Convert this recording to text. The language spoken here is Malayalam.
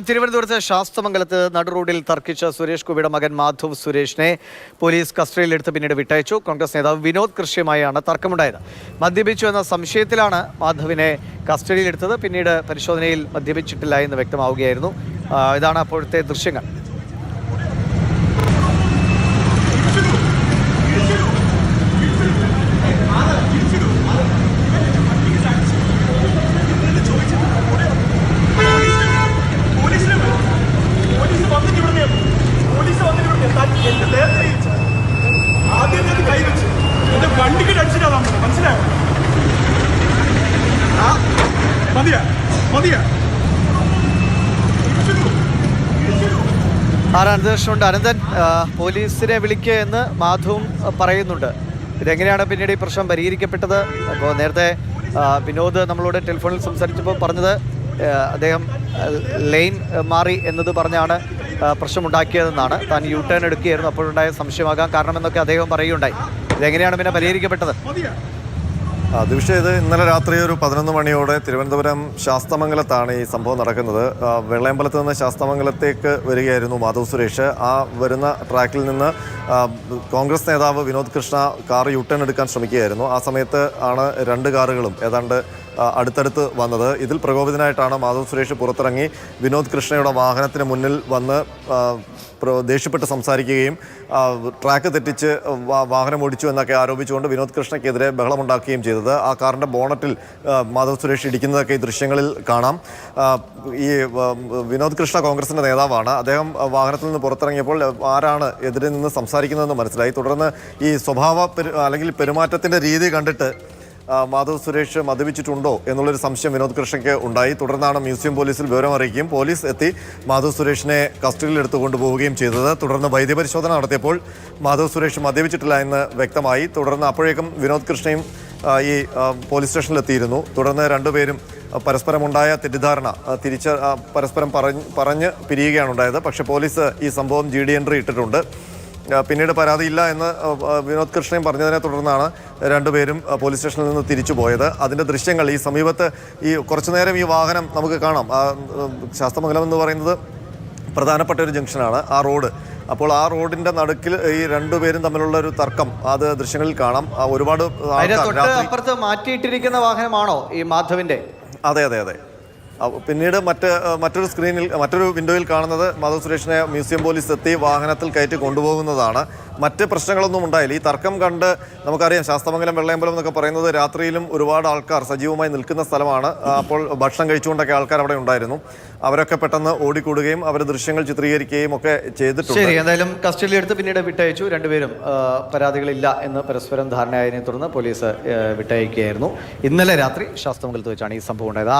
തിരുവനന്തപുരത്ത് ശാസ്തമംഗലത്ത് നടുറോഡിൽ തർക്കിച്ച സുരേഷ് ഗോപിയുടെ മകൻ മാധവ് സുരേഷിനെ പോലീസ് കസ്റ്റഡിയിലെടുത്ത് പിന്നീട് വിട്ടയച്ചു. കോൺഗ്രസ് നേതാവ് വിനോദ് കൃഷിയുമായാണ് തർക്കമുണ്ടായത്. മദ്യപിച്ചു എന്ന സംശയത്തിലാണ് മാധവിനെ കസ്റ്റഡിയിലെടുത്തത്. പിന്നീട് പരിശോധനയിൽ മദ്യപിച്ചിട്ടില്ല എന്ന് വ്യക്തമാവുകയായിരുന്നു. ഇതാണ് അപ്പോഴത്തെ ദൃശ്യങ്ങൾ. അന്വേഷണമുണ്ട്. അനന്തൻ, പോലീസിനെ വിളിക്കുക എന്ന് മാധവും പറയുന്നുണ്ട്. ഇതെങ്ങനെയാണ് പിന്നീട് ഈ പ്രശ്നം പരിഹരിക്കപ്പെട്ടത്? അപ്പോൾ നേരത്തെ വിനോദ് നമ്മളോട് ടെലിഫോണിൽ സംസാരിച്ചപ്പോൾ പറഞ്ഞത് അദ്ദേഹം ലൈൻ മാറി എന്നത് പറഞ്ഞാണ് പ്രശ്നമുണ്ടാക്കിയതെന്നാണ്. താൻ യു ടേൺ എടുക്കുകയായിരുന്നു, അപ്പോഴുണ്ടായ സംശയമാകാൻ കാരണമെന്നൊക്കെ അദ്ദേഹം പറയുകയുണ്ടായി. ഇതെങ്ങനെയാണ് പിന്നെ പരിഹരിക്കപ്പെട്ടത്? ദിവിഷ, ഇത് ഇന്നലെ രാത്രി ഒരു 11 മണിയോടെ തിരുവനന്തപുരം ശാസ്തമംഗലത്താണ് ഈ സംഭവം നടക്കുന്നത്. വെള്ളയമ്പലത്ത് നിന്ന് ശാസ്തമംഗലത്തേക്ക് വരികയായിരുന്നു മാധവ് സുരേഷ്. ആ വരുന്ന ട്രാക്കിൽ നിന്ന് കോൺഗ്രസ് നേതാവ് Vinod Krishna car U turn എടുക്കാൻ ശ്രമിക്കുകയായിരുന്നു. ആ സമയത്ത് ആണ് രണ്ട് കാറുകളും ഏതാണ്ട് അടുത്തടുത്ത് വന്നത്. ഇതിൽ പ്രകോപിതനായിട്ടാണ് മാധവ് സുരേഷ് പുറത്തിറങ്ങി വിനോദ് കൃഷ്ണയുടെ വാഹനത്തിന് മുന്നിൽ വന്ന് ദേഷ്യപ്പെട്ട് സംസാരിക്കുകയും ട്രാക്ക് തെറ്റിച്ച് വാഹനം ഓടിച്ചു എന്നൊക്കെ ആരോപിച്ചുകൊണ്ട് വിനോദ് കൃഷ്ണയ്ക്കെതിരെ ബഹളമുണ്ടാക്കുകയും ചെയ്തത്. ആ കാറിൻ്റെ ബോണറ്റിൽ മാധവ് സുരേഷ് ഇടിക്കുന്നതൊക്കെ ഈ ദൃശ്യങ്ങളിൽ കാണാം. ഈ വിനോദ് കൃഷ്ണ കോൺഗ്രസിൻ്റെ നേതാവാണ്. അദ്ദേഹം വാഹനത്തിൽ നിന്ന് പുറത്തിറങ്ങിയപ്പോൾ ആരാണ് എതിരെ നിന്ന് സംസാരിക്കുന്നതെന്ന് മനസ്സിലായി. തുടർന്ന് ഈ അല്ലെങ്കിൽ പെരുമാറ്റത്തിൻ്റെ രീതി കണ്ടിട്ട് മാധവ് സുരേഷ് മദ്യപിച്ചിട്ടുണ്ടോ എന്നുള്ളൊരു സംശയം വിനോദ് കൃഷ്ണയ്ക്ക് ഉണ്ടായി. തുടർന്നാണ് മ്യൂസിയം പോലീസിൽ വിവരം അറിയിക്കുകയും പോലീസ് എത്തി മാധവ് സുരേഷിനെ കസ്റ്റഡിയിൽ എടുത്തു കൊണ്ടുപോവുകയും ചെയ്തത്. തുടർന്ന് വൈദ്യപരിശോധന നടത്തിയപ്പോൾ മാധവ് സുരേഷ് മദ്യപിച്ചിട്ടില്ല എന്ന് വ്യക്തമായി. തുടർന്ന് അപ്പോഴേക്കും വിനോദ് കൃഷ്ണയും ഈ പോലീസ് സ്റ്റേഷനിലെത്തിയിരുന്നു. തുടർന്ന് രണ്ടുപേരും പരസ്പരമുണ്ടായ തെറ്റിദ്ധാരണ പരസ്പരം പറഞ്ഞ് പിരിയുകയാണ് ഉണ്ടായത്. പക്ഷേ പോലീസ് ഈ സംഭവം GD എൻട്രി ഇട്ടിട്ടുണ്ട്. പിന്നീട് പരാതിയില്ല എന്ന് വിനോദ് കൃഷ്ണയും പറഞ്ഞതിനെ തുടർന്നാണ് രണ്ടുപേരും പോലീസ് സ്റ്റേഷനിൽ നിന്ന് തിരിച്ചു പോയത്. അതിൻ്റെ ദൃശ്യങ്ങൾ ഈ സമീപത്ത് കുറച്ചു നേരം ഈ വാഹനം നമുക്ക് കാണാം. ശാസ്തമംഗലം എന്ന് പറയുന്നത് പ്രധാനപ്പെട്ട ഒരു ജംഗ്ഷനാണ്, ആ റോഡ്. അപ്പോൾ ആ റോഡിൻ്റെ നടുക്കിൽ ഈ രണ്ടുപേരും തമ്മിലുള്ള ഒരു തർക്കം അത് ദൃശ്യങ്ങളിൽ കാണാം. ഒരുപാട് അപ്പുറത്ത് മാറ്റിയിട്ടിരിക്കുന്ന വാഹനമാണോ ഈ മാധവിൻ്റെ? അതെ അതെ അതെ. പിന്നീട് മറ്റൊരു വിൻഡോയിൽ കാണുന്നത് മാധവ് സുരേഷിനെ മ്യൂസിയം പോലീസ് എത്തി വാഹനത്തിൽ കയറ്റി കൊണ്ടുപോകുന്നതാണ്. മറ്റ് പ്രശ്നങ്ങളൊന്നും ഉണ്ടായില്ല. ഈ തർക്കം കണ്ട് നമുക്കറിയാം, ശാസ്തമംഗലം വെള്ളയമ്പലം എന്നൊക്കെ പറയുന്നത് രാത്രിയിലും ഒരുപാട് ആൾക്കാർ സജീവമായി നിൽക്കുന്ന സ്ഥലമാണ്. അപ്പോൾ ഭക്ഷണം കഴിച്ചുകൊണ്ടൊക്കെ ആൾക്കാർ അവിടെ ഉണ്ടായിരുന്നു. അവരൊക്കെ പെട്ടെന്ന് ഓടിക്കൂടുകയും അവർ ദൃശ്യങ്ങൾ ചിത്രീകരിക്കുകയും ഒക്കെ ചെയ്തിട്ടുണ്ട്. ശരി, എന്തായാലും കസ്റ്റഡിയിലെടുത്ത് പിന്നീട് വിട്ടയച്ചു. രണ്ടുപേരും പരാതികളില്ല എന്ന് പരസ്പരം ധാരണയായതിനെ തുടർന്ന് പോലീസ് വിട്ടയക്കുകയായിരുന്നു. ഇന്നലെ രാത്രി ശാസ്തമംഗലത്ത് വെച്ചാണ് ഈ സംഭവം ഉണ്ടായത്.